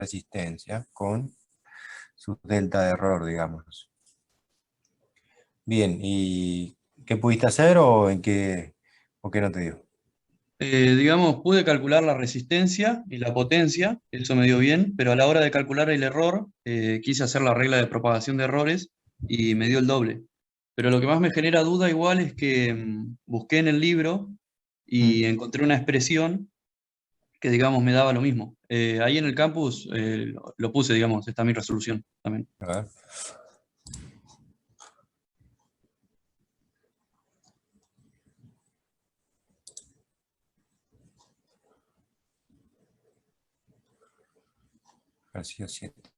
resistencia con su delta de error, digamos. Bien, ¿y qué pudiste hacer o qué no te dio? Digamos, pude calcular la resistencia y la potencia, eso me dio bien, pero a la hora de calcular el error, quise hacer la regla de propagación de errores y me dio el doble. Pero lo que más me genera duda igual es que busqué en el libro Mm, y encontré una expresión que, digamos, me daba lo mismo. Ahí en el campus lo puse, digamos, está mi resolución también. a ver. Ejercicio 7.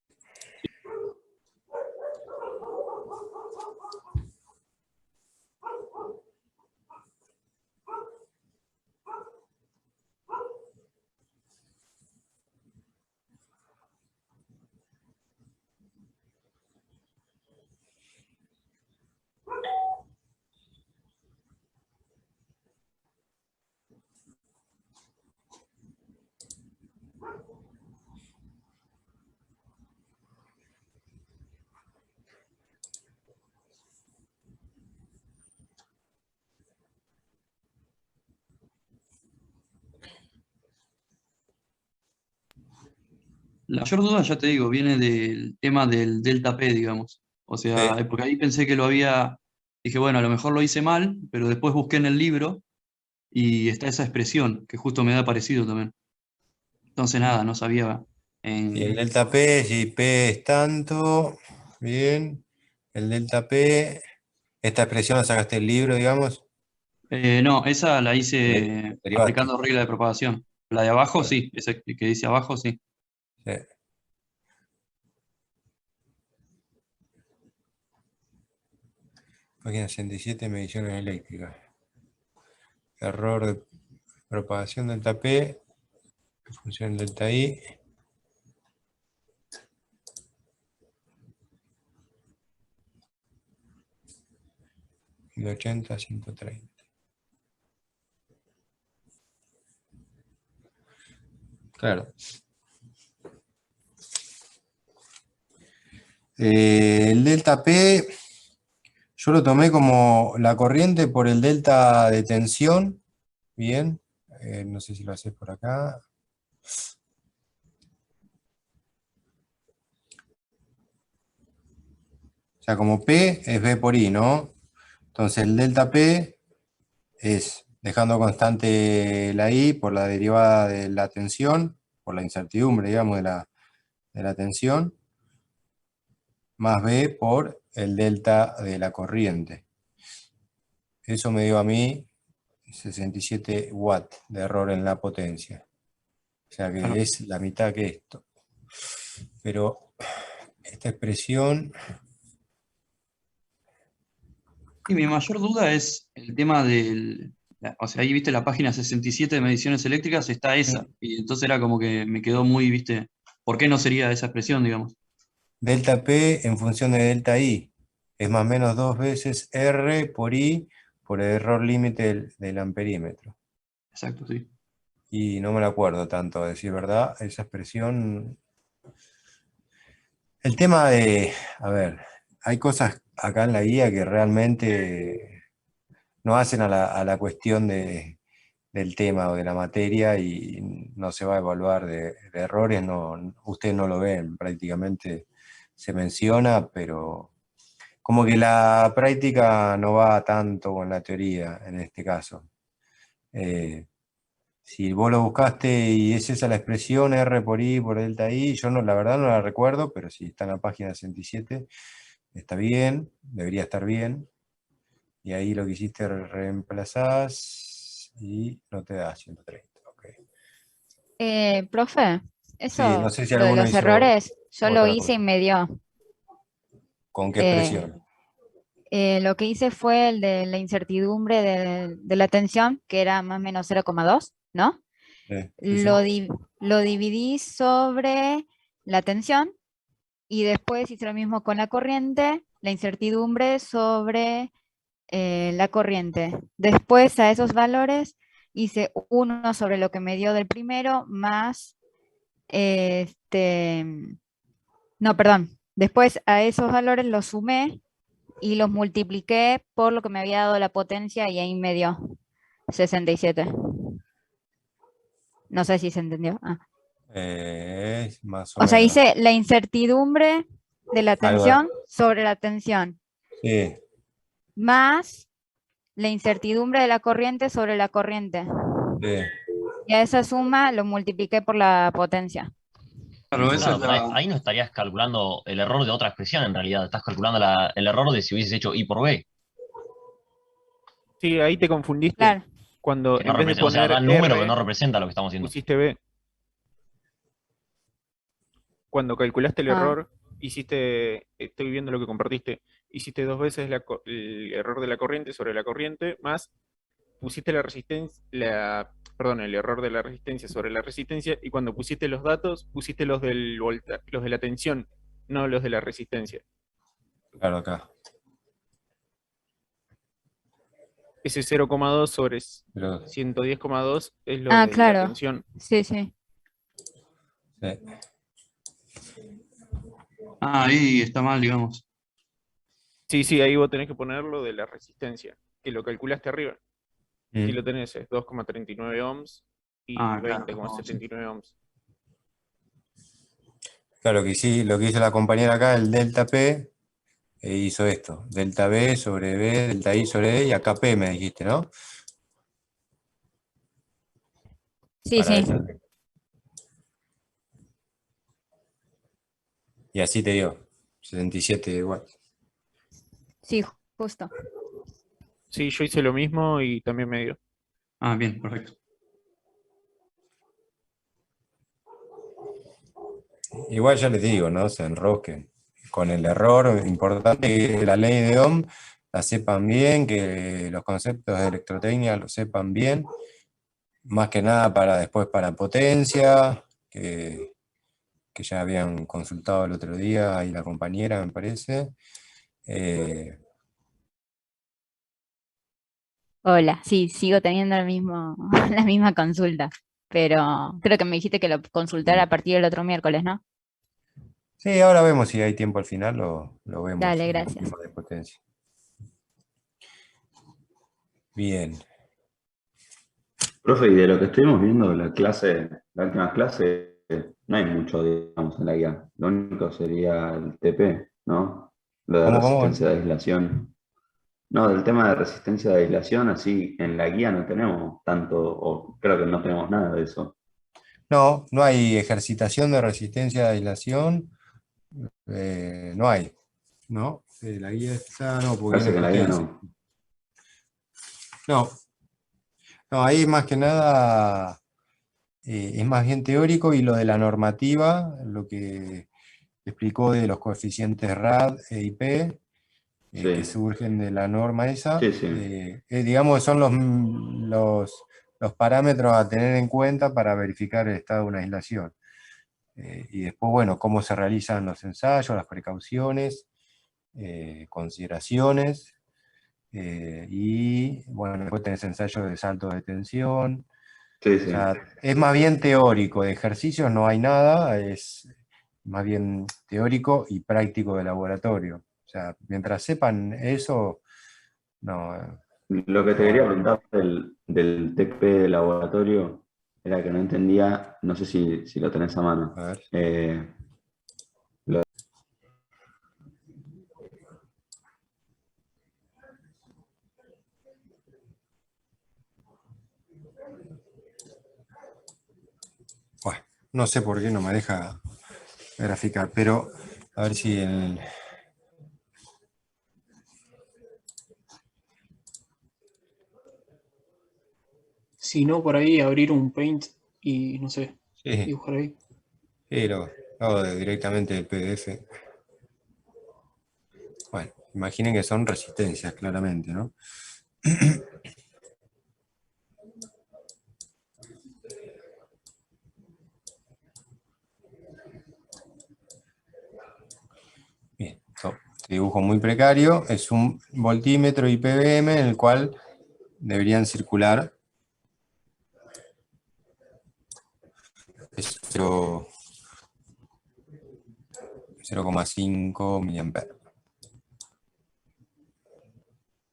La mayor duda, ya te digo, viene del tema del delta P, digamos. O sea, Sí. porque ahí pensé que lo había, dije, bueno, a lo mejor lo hice mal, pero después busqué en el libro y está esa expresión, que justo me da parecido también. Entonces nada, no sabía Y el en... delta P, si P es tanto, bien. El delta P, esta expresión la sacaste del libro, digamos. No, esa la De- hice Derivaste. aplicando regla de propagación. La de abajo, Bueno, sí, esa que dice abajo, sí. sí. Página 67, mediciones eléctricas. Error de propagación delta P, función delta I, 1080, 130. Claro. El delta P, yo lo tomé como la corriente por el delta de tensión. Bien. No sé si lo haces por acá. O sea, como P es V por I, ¿no? Entonces el delta P es dejando constante la I por la derivada de la tensión, por la incertidumbre, digamos, de la tensión, más B por el delta de la corriente. Eso me dio a mí 67 watts de error en la potencia. O sea que Claro. es la mitad que esto. Pero esta expresión, Y mi mayor duda es el tema del... O sea, ahí viste la página 67 de mediciones eléctricas, está esa. Y entonces era como que me quedó muy, viste, ¿por qué no sería esa expresión, digamos? delta P en función de delta I, es más o menos 2 veces R por I por el error límite del amperímetro. Exacto, sí. Y no me lo acuerdo tanto, a decir verdad, esa expresión. El tema de, a ver, hay cosas acá en la guía que realmente no hacen a la cuestión del tema o de la materia y no se va a evaluar de errores, no, ustedes no lo ven, prácticamente se menciona, pero como que la práctica no va tanto con la teoría en este caso. Eh, si vos lo buscaste y es esa la expresión R por I por delta I, yo no, la verdad no la recuerdo, pero si está en la página 67, está bien, debería estar bien. Y ahí lo que hiciste reemplazás y no te da 130. Ok. Profe, Sí, no eso, sé si lo de alguno los hizo errores, yo lo otra hice y cosa. me dio. ¿Con qué Eh, expresión? lo que hice fue el de la incertidumbre de la tensión, que era más o menos 0,2, ¿no? Sí, sí. Lo dividí sobre la tensión y después hice lo mismo con la corriente, la incertidumbre sobre la corriente. Después a esos valores hice uno sobre lo que me dio del primero más este, no, perdón. Después a esos valores los sumé y los multipliqué por lo que me había dado la potencia y ahí me dio 67. No sé si se entendió. Ah. Más o O sea, menos. hice la incertidumbre de la Algo, tensión sobre la tensión, sí, más la incertidumbre de la corriente sobre la corriente. sí. Y a esa suma lo multipliqué por la potencia. Claro, esa Claro, es pero ahí, la... ahí no estarías calculando el error de otra expresión en realidad. Estás calculando el error de si hubieses hecho I por B. Sí, ahí te confundiste. Claro, Cuando Que no en vez de representa, o sea, poner da número, pero R, no representa lo que estamos haciendo. pusiste B. Cuando calculaste el Ah. error, estoy viendo lo que compartiste, hiciste 2 veces el error de la corriente sobre la corriente, más pusiste la resistencia, perdón, el error de la resistencia sobre la resistencia, y cuando pusiste los datos, pusiste los los de la tensión, no los de la resistencia. Claro, acá. Ese 0,2 sobre Pero, 110,2 es lo Ah, de la claro. tensión. Sí, sí. sí. Ah, ahí está mal, digamos. Sí, sí, ahí vos tenés que poner lo de la resistencia, que lo calculaste arriba. Mm. Aquí lo tenés, es 2,39 ohms y Ah, claro, 20,79 ohms. Claro que sí, lo que hizo la compañera acá, el delta P, hizo esto. Delta B sobre B, delta I sobre E, y acá P me dijiste, ¿no? Sí, Para sí. esa. Y así te dio, 67 watts. Sí, justo. Sí, yo hice lo mismo y también me dio. Ah, bien, perfecto. Igual ya les digo, no se enrosquen con el error. Importante que la ley de Ohm la sepan bien, que los conceptos de electrotecnia lo sepan bien, más que nada para después para potencia, que ya habían consultado el otro día, ahí la compañera me parece. Hola, sí, sigo teniendo el mismo, la misma consulta, pero creo que me dijiste que lo consultara a partir del otro miércoles, ¿no? Sí, ahora vemos si hay tiempo al final, lo vemos. Dale, el gracias. tema de potencia. Bien. Profe, y de lo que estuvimos viendo la última clase, no hay mucho, digamos, en la guía. Lo único sería el TP, ¿no? Lo de ¿Cómo? resistencia de aislación. No, del tema de resistencia de aislación, así en la guía no tenemos tanto, o creo que no tenemos nada de eso. No, no hay ejercitación de resistencia de aislación, no hay, ¿no? La guía está, no, porque Parece viene que en la guía potencia. no. No, no, ahí más que nada es más bien teórico, y lo de la normativa, lo que explicó de los coeficientes RAD e IP, que Sí, surgen de la norma esa, sí, sí. digamos, son los parámetros a tener en cuenta para verificar el estado de una aislación. Y después, bueno, cómo se realizan los ensayos, las precauciones, consideraciones, y bueno, después tenés ensayos de salto de tensión. Sí, O sí. sea, es más bien teórico, de ejercicios no hay nada, es más bien teórico y práctico de laboratorio. O sea, mientras sepan eso, no. Lo que te quería preguntar del TP de laboratorio era que no entendía, no sé si lo tenés a mano. A ver. Bueno, no sé por qué no me deja graficar, pero a ver si el... Si no, por ahí abrir un Paint y no sé, Sí, dibujar ahí. sí, lo hago directamente del PDF. Bueno, imaginen que son resistencias, claramente, ¿no? Bien, este dibujo muy precario, es un voltímetro IPVM en el cual deberían circular 0,5 mA.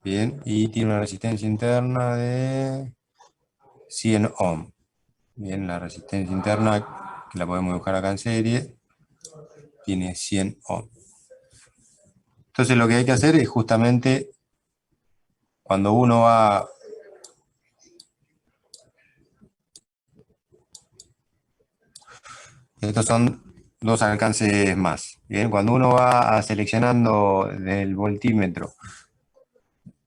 Bien, y tiene una resistencia interna de 100 ohm. Bien, la resistencia interna, que la podemos buscar acá en serie, tiene 100 ohm. Entonces lo que hay que hacer es justamente, cuando uno va... Estos son dos alcances más. Bien, cuando uno va seleccionando del voltímetro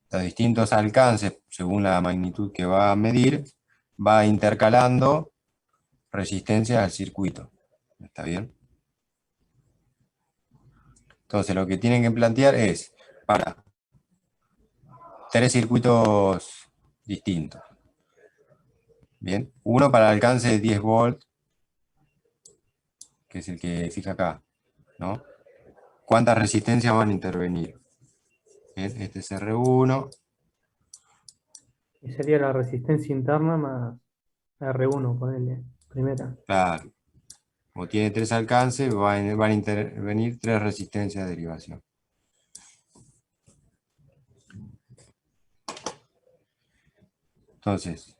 los distintos alcances según la magnitud que va a medir, va intercalando resistencias al circuito. ¿Está bien? Entonces lo que tienen que plantear es para 3 circuitos distintos. Bien, uno para el alcance de 10 volts, que es el que fija acá, ¿no? ¿Cuántas resistencias van a intervenir? Bien, este es R1. Y sería la resistencia interna más R1, ponele, primera. Claro. Como tiene 3 alcances, van a intervenir 3 resistencias de derivación. Entonces,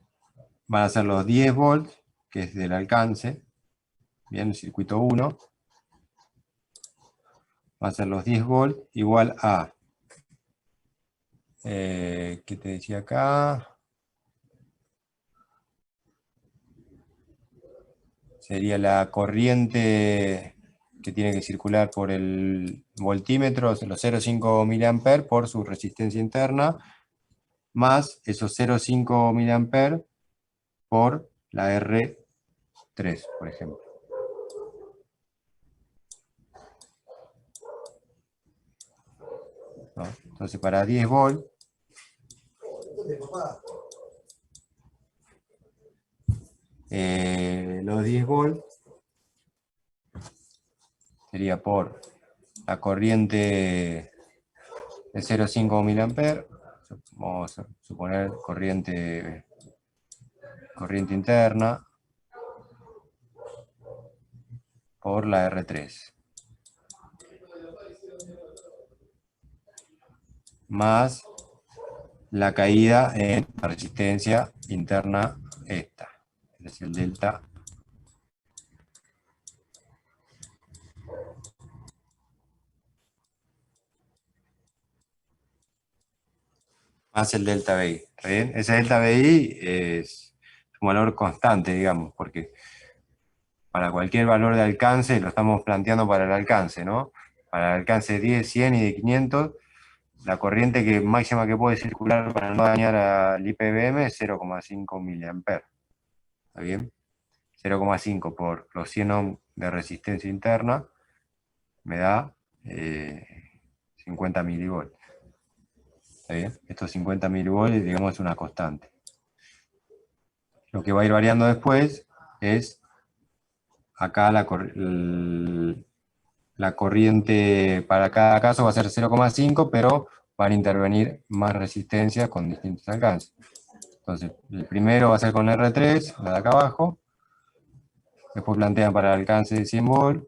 van a ser los 10 volts, que es del alcance, bien, el circuito 1, va a ser los 10 volts igual a, ¿qué te decía acá? Sería la corriente que tiene que circular por el voltímetro, los 0,5 mA por su resistencia interna, más esos 0,5 mA por la R3, por ejemplo. ¿No? Entonces para 10 volts, los 10 volts sería por la corriente de 0,5 mA, vamos a suponer corriente interna, por la R3. Más la caída en la resistencia interna esta. Es el delta. Más el delta BI. ¿Está bien? Ese delta BI es un valor constante, digamos, porque para cualquier valor de alcance, lo estamos planteando para el alcance, ¿no? Para el alcance de 10, 100 y de 500, la corriente máxima que puede circular para no dañar al IPBM es 0,5 mA. ¿Está bien? 0,5 por los 100 ohm de resistencia interna me da 50 milivolts. ¿Está bien? Estos 50 milivolts, digamos, es una constante. Lo que va a ir variando después es acá la corriente para cada caso va a ser 0,5, pero van a intervenir más resistencias con distintos alcances. Entonces, el primero va a ser con R3, la de acá abajo. Después plantean para el alcance de 100 volts.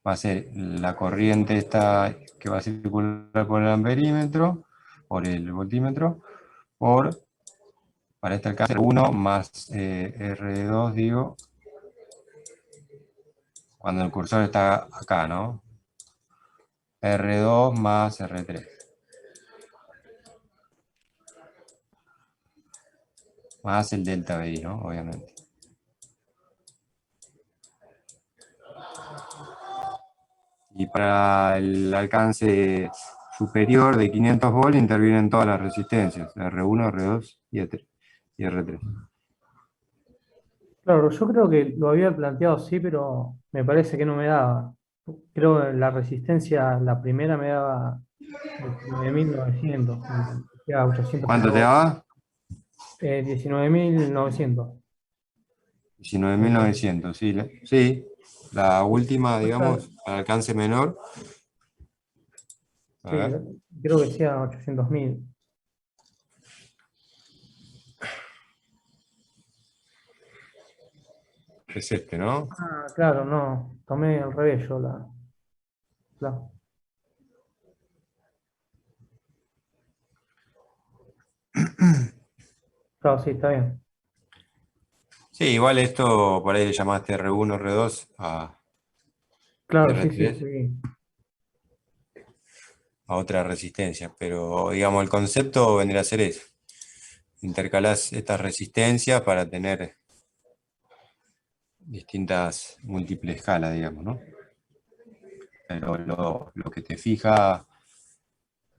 Va a ser la corriente esta que va a circular por el amperímetro, por el voltímetro, para este alcance 1 más R2, digo, cuando el cursor está acá, ¿no? R2 más R3. Más el delta BI, ¿no? Obviamente. Y para el alcance superior de 500 volts intervienen todas las resistencias, R1, R2 y R3. Claro, yo creo que lo había planteado así, pero me parece que no me daba. Creo que la resistencia, la primera me daba 19.900, queda 800 ¿Cuánto te daba? 19.900. 19.900, sí. Sí, la última, digamos, para alcance menor. A Sí, ver. creo que sea 800.000. Es este, ¿no? Ah, claro, no. Tomé al revés yo la. Claro, sí, está bien. Sí, igual esto por ahí le llamaste R1, R2 y Claro, sí, sí, R3 sí. a otra resistencia, pero digamos el concepto vendría a ser eso. Intercalás estas resistencias para tener distintas múltiples escalas, digamos, ¿no? Pero lo que te fija,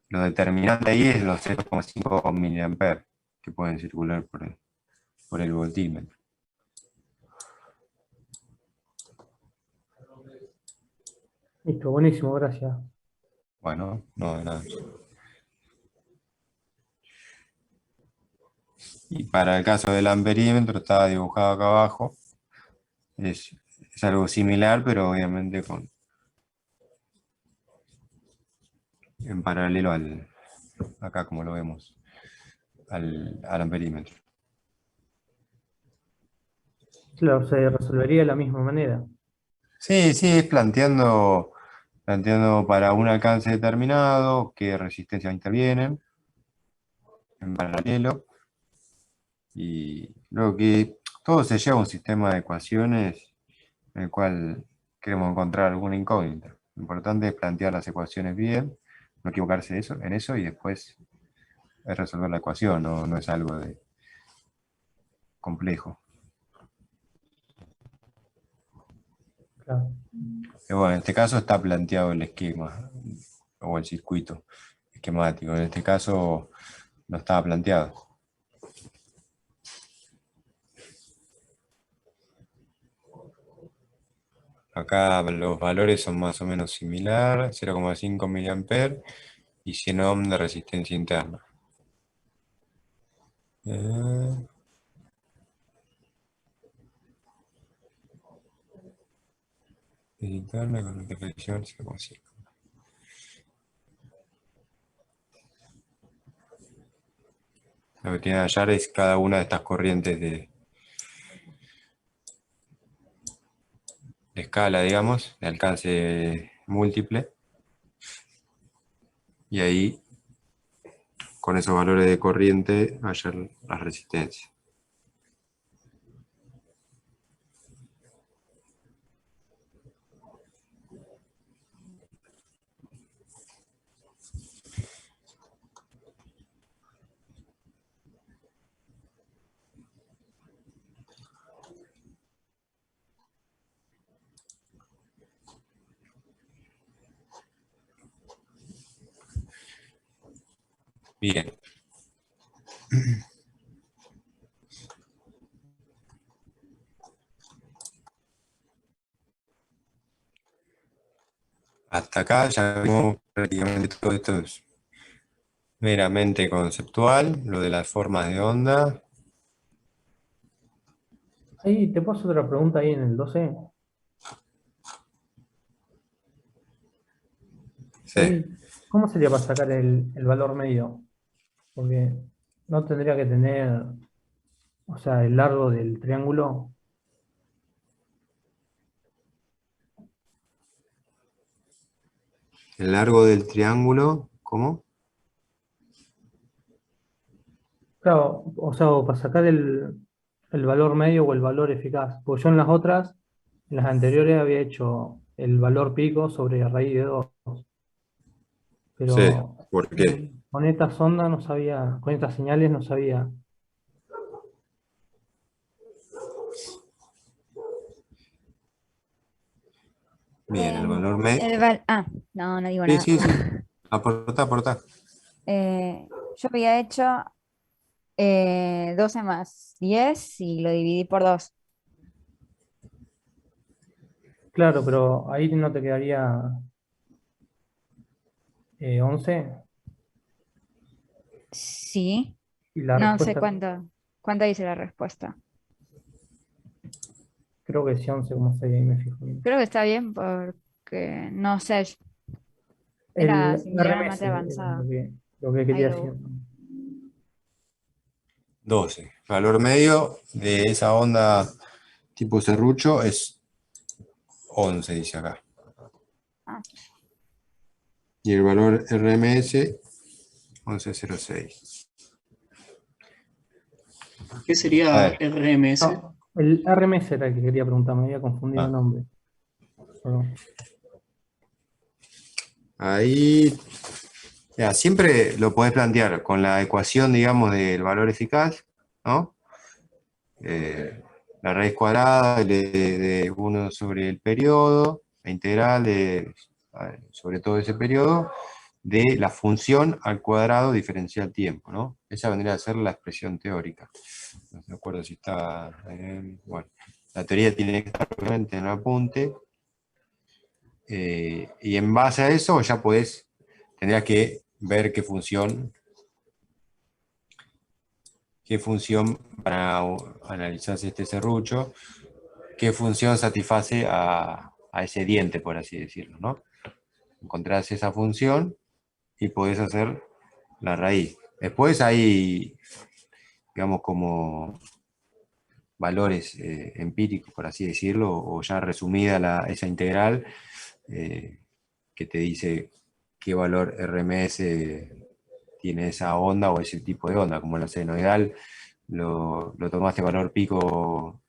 lo determinante ahí es los 0,5 miliamperes que pueden circular por el voltímetro. Listo, buenísimo, gracias. Bueno, no, de nada. Y para el caso del amperímetro está dibujado acá abajo. Es algo similar, pero obviamente en paralelo acá como lo vemos, al amperímetro. Claro, se resolvería de la misma manera. Sí, sí, es planteando para un alcance determinado qué resistencias intervienen en paralelo. Y luego que todo se lleva a un sistema de ecuaciones en el cual queremos encontrar alguna incógnita. Lo importante es plantear las ecuaciones bien, no equivocarse en eso y después es resolver la ecuación, no es algo de complejo. Claro. Pero bueno, en este caso está planteado el esquema o el circuito esquemático. En este caso no estaba planteado. Acá los valores son más o menos similares, 0,5 mA y 100 ohm de resistencia interna. Interna con interflexión 0,5. Lo que tiene que hallar es cada una de estas corrientes de escala, digamos, de alcance múltiple. Y ahí, con esos valores de corriente, hallar las resistencias. Bien. Hasta acá ya vimos prácticamente todo esto es meramente conceptual, lo de las formas de onda. Ahí te paso otra pregunta ahí en el 12. Sí. Ahí, ¿cómo sería para sacar el valor medio? Porque no tendría que tener, o sea, el largo del triángulo. El largo del triángulo, ¿cómo? Claro, o sea, o para sacar el valor medio o el valor eficaz. Porque yo en las otras, en las anteriores había hecho el valor pico sobre raíz de 2. Sí, Pero ¿por qué? con estas ondas no sabía, con estas señales no sabía. Bien, el valor medio. No, no digo Sí, nada. sí, sí. Aportá. Yo había hecho 12 más 10 y lo dividí por 2. Claro, pero ahí no te quedaría 11 Sí, y la no sé respuesta cuánto dice la respuesta. creo que es 11,6, ahí me fijo bien. Creo que está bien porque, no sé, El era similar a mate RMS era avanzada. lo que Ahí quería lo decir. busco. 12. Valor medio de esa onda tipo serrucho es 11, dice acá. Ah. Y el valor RMS, 11.06. ¿Qué A sería ver. RMS? No, el RMS era el que quería preguntar, me había confundido Ah. el nombre. Perdón. Ahí, ya, siempre lo podés plantear con la ecuación, digamos, del valor eficaz, ¿no? La raíz cuadrada de 1 sobre el periodo, la integral sobre todo ese periodo, de la función al cuadrado diferencial tiempo, ¿no? Esa vendría a ser la expresión teórica. No me acuerdo si está... bueno, la teoría tiene que estar obviamente en el apunte. Y en base a eso ya tendrías que ver qué función para analizarse este serrucho, qué función satisface a ese diente, por así decirlo, ¿no? Encontrás esa función y podés hacer la raíz. Después hay, digamos, como valores empíricos, por así decirlo, o ya resumida esa integral, que te dice qué valor RMS tiene esa onda o ese tipo de onda, como la senoidal, lo tomaste valor pico